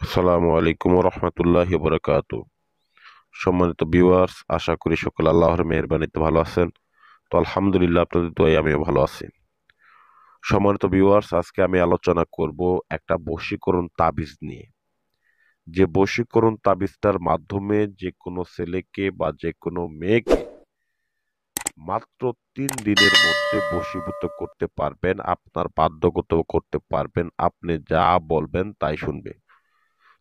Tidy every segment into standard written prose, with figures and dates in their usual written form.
আসসালামু আলাইকুম রহমতুল্লাহি বরকাতু। সম্মানিত ভিউয়ার্স, আশা করি সকল আল্লাহর মেহেরবানিতে ভালো আছেন। তো আলহামদুলিল্লাহ, আপনাদের দোয়ায় আমিও ভালো আছি। সম্মানিত ভিউয়ার্স, আজকে আমি আলোচনা করব একটা বশীকরণ তাবিজ নিয়ে। যে বশীকরণ তাবিজটার মাধ্যমে যে কোনো ছেলেকে বা যে কোনো মেয়েকে মাত্র 3 দিনের মধ্যে বশীভূত করতে পারবেন, আপনার বাধ্যগত করতে পারবেন। আপনি যা বলবেন তাই শুনবে।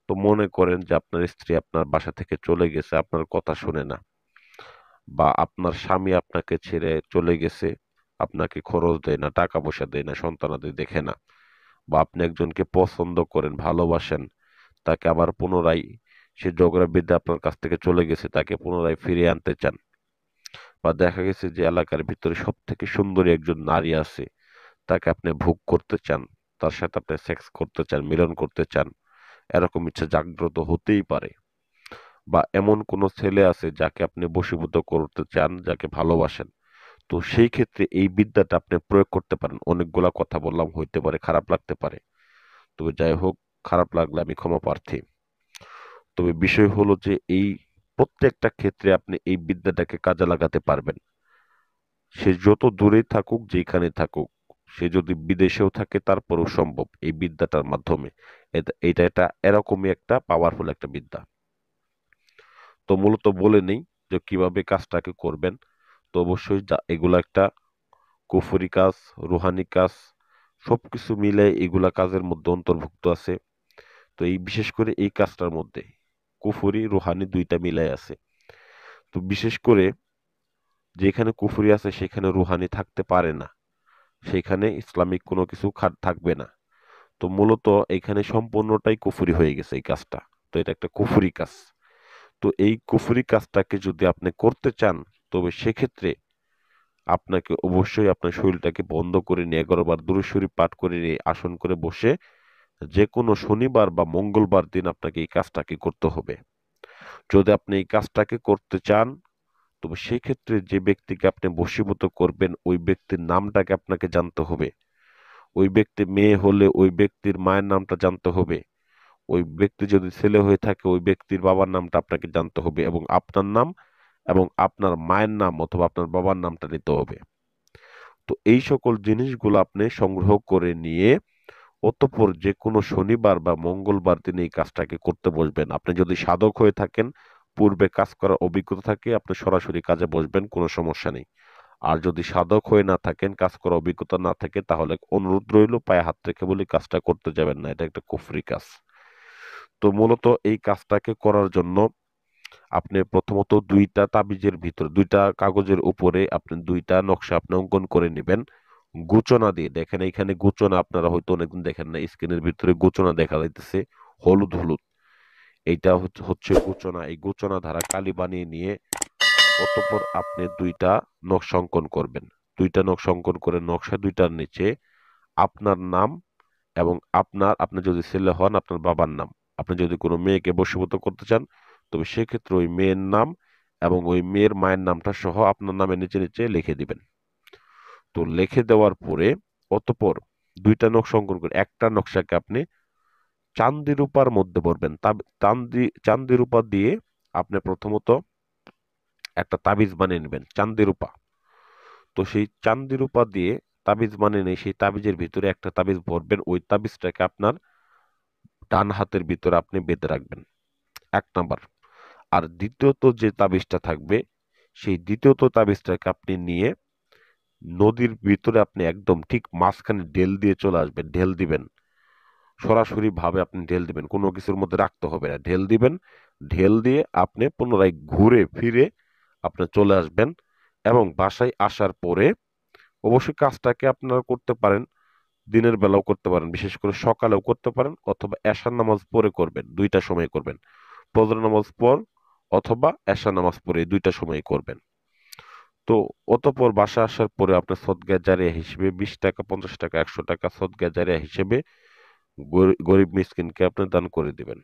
তো মনে করেন যে আপনার স্ত্রী আপনার বাসা থেকে চলে গেছে, আপনার কথা শুনে না, বা আপনার স্বামী আপনাকে ছেড়ে চলে গেছে, আপনাকে খরচ দেয় না, টাকা পয়সা দেয় না, সন্তানাদি দেখে না, বা আপনি একজনকে পছন্দ করেন, ভালোবাসেন, তাকে আবার পুনরায় সে ঝগড়া বিদ্যা আপনার কাছ থেকে চলে গেছে, তাকে পুনরায় ফিরিয়ে আনতে চান, বা দেখা গেছে যে এলাকার ভিতরে সব থেকে সুন্দরী একজন নারী আছে, তাকে আপনি ভোগ করতে চান, তার সাথে আপনি সেক্স করতে চান, মিলন করতে চান, এরকম ইচ্ছা জাগ্রত হতেই পারে। বা এমন কোন ছেলে আছে যাকে আপনি বশীভূত করতে চান, যাকে ভালোবাসেন, তো সেই ক্ষেত্রে এই বিদ্যাটা আপনি প্রয়োগ করতে পারেন। অনেকগুলা কথা বললাম, হইতে পারে খারাপ লাগতে পারে, তবে যাই হোক, খারাপ লাগলে আমি ক্ষমা প্রার্থী। তবে বিষয় হলো যে এই প্রত্যেকটা ক্ষেত্রে আপনি এই বিদ্যাটাকে কাজে লাগাতে পারবেন। সে যত দূরেই থাকুক, যেখানে থাকুক, সে যদি বিদেশেও থাকে তারপরেও সম্ভব এই বিদ্যাটার মাধ্যমে। এটা এরকমই একটা পাওয়ারফুল একটা বিদ্যা। তো মূলত বলে নেই যে কিভাবে কাজটাকে করবেন। তো অবশ্যই এগুলা একটা কুফরি কাজ, রুহানি কাজ, সবকিছু মিলে এগুলা কাজের মধ্যে অন্তর্ভুক্ত আছে। তো এই বিশেষ করে এই কাজটার মধ্যে কুফরি রুহানি দুইটা মিলাই আছে। তো বিশেষ করে যেখানে কুফরি আছে সেখানে রুহানি থাকতে পারে না, সেখানে ইসলামিক কোনো কিছু থাকবে না। তো মূলত এখানে সম্পূর্ণটাই কুফরি হয়ে গেছে এই কাজটা। তো এটা একটা কুফরি কাজ। তো এই কুফরি কাজটাকে যদি আপনি করতে চান, তবে সেক্ষেত্রে আপনাকে অবশ্যই আপনার শরীরটাকে বন্ধ করে নিয়ে 11 বার দুরূদ শরীফ পাঠ করে নিয়ে আসন করে বসে যে কোনো শনিবার বা মঙ্গলবার দিন আপনাকে এই কাজটাকে করতে হবে। যদি আপনি এই কাজটাকে করতে চান, তবে সেই ক্ষেত্রে যে ব্যক্তিকে আপনি বশীভূত করবেন ওই ব্যক্তির নামটাকে আপনাকে জানতে হবে। ওই ব্যক্তি মেয়ে হলে ওই ব্যক্তির মায়ের নামটা জানতে হবে। ওই ব্যক্তি যদি ছেলে হয়ে থাকে ওই ব্যক্তির বাবার নামটা আপনাকে জানতে হবে, এবং আপনার নাম এবং আপনার মায়ের নাম অথবা আপনার বাবার নামটা নিতে হবে। তো এই সকল জিনিসগুলো আপনি সংগ্রহ করে নিয়ে অতঃপর যে কোনো শনিবার বা মঙ্গলবার দিন এই কাজটাকে করতে বসবেন। আপনি যদি সাধক হয়ে থাকেন, পূর্বে কাজ করার অভিজ্ঞতা থাকে, আপনি সরাসরি কাজে বসবেন, কোনো সমস্যা নেই। আর যদি সাধক হয়ে না থাকেন, কাজ করার অভিজ্ঞতা না থাকে, তাহলে অনুরোধ রইল পায়ে হাত রেখে বলে কাজটা করতে যাবেন না, এটা একটা কুফরি কাজ। তো মূলত এই কাজটাকে করার জন্য আপনি প্রথমত দুইটা তাবিজের ভিতরে, দুইটা কাগজের উপরে আপনি দুইটা নকশা আপনি অঙ্কন করে নেবেন গুচনা দিয়ে। দেখেন এইখানে গুচনা আপনারা হয়তো অনেকদিন দেখেন না, স্ক্রিনের ভিতরে গুচনা দেখা যাইতেছে হলুদ হলুদ, এইটা হচ্ছে গুচনা। এই গুচনা দ্বারা কালি বানিয়ে নিয়ে অতঃপর আপনি দুইটা নকশা অঙ্কন করবেন। দুইটা নকশা অঙ্কন করে নকশা দুইটার নিচে আপনার নাম এবং আপনি যদি ছেলে হন আপনার বাবার নাম, আপনি যদি কোনো মেয়েকে বশীভূত করতে চান, তবে সেক্ষেত্রে ওই মেয়ের নাম এবং ওই মেয়ের মায়ের নামটা সহ আপনার নামের নিচে নিচে লিখে দিবেন। তো লিখে দেওয়ার পরে অতঃপর দুইটা নকশা অঙ্কন করে একটা নকশাকে আপনি চান্দি রূপার মধ্যে ভরবেন। চান্দি রূপা দিয়ে আপনি প্রথমত একটা তাবিজ বানিয়ে নেবেন চান্দি রূপা। তো সেই চান্দি রূপা দিয়ে তাবিজ বানিয়ে নিয়ে সেই তাবিজের ভিতরে একটা তাবিজ ভরবেন। ওই তাবিজটাকে আপনার ডান হাতের ভিতরে আপনি বেঁধে রাখবেন, 1 নাম্বার। আর দ্বিতীয়ত যে তাবিজটা থাকবে, সেই দ্বিতীয়ত তাবিজটাকে আপনি নিয়ে নদীর ভিতরে আপনি একদম ঠিক মাঝখানে ঢেল দিয়ে চলে আসবেন। ঢেল দিবেন, সরাসরি ভাবে আপনি ঢেল দিবেন, কোনো কিছুর মধ্যে রাখতে হবে না, ঢেল দিবেন। ঢেল দিয়ে আপনি পুনরায় ঘুরে ফিরে আপনি চলে আসবেন। এবং বাসায় আসার পরে অবশ্যই কাজটাকে আপনারা করতে পারেন, দিনের বেলাও করতে পারেন, বিশেষ করে সকালেও করতে পারেন, অথবা এশার নামাজ পড়ে করবেন, দুইটা সময় করবেন। ফজর নামাজ পর অথবা এশার নামাজ পড়ে এই দুইটা সময় করবেন। তো অতঃপর বাসা আসার পরে আপনার সদকা জারিয়া হিসেবে 20 টাকা, 50 টাকা, 100 টাকা সদকা জারিয়া হিসেবে গরিব মিসকিনকে আপনি দান করে দিবেন।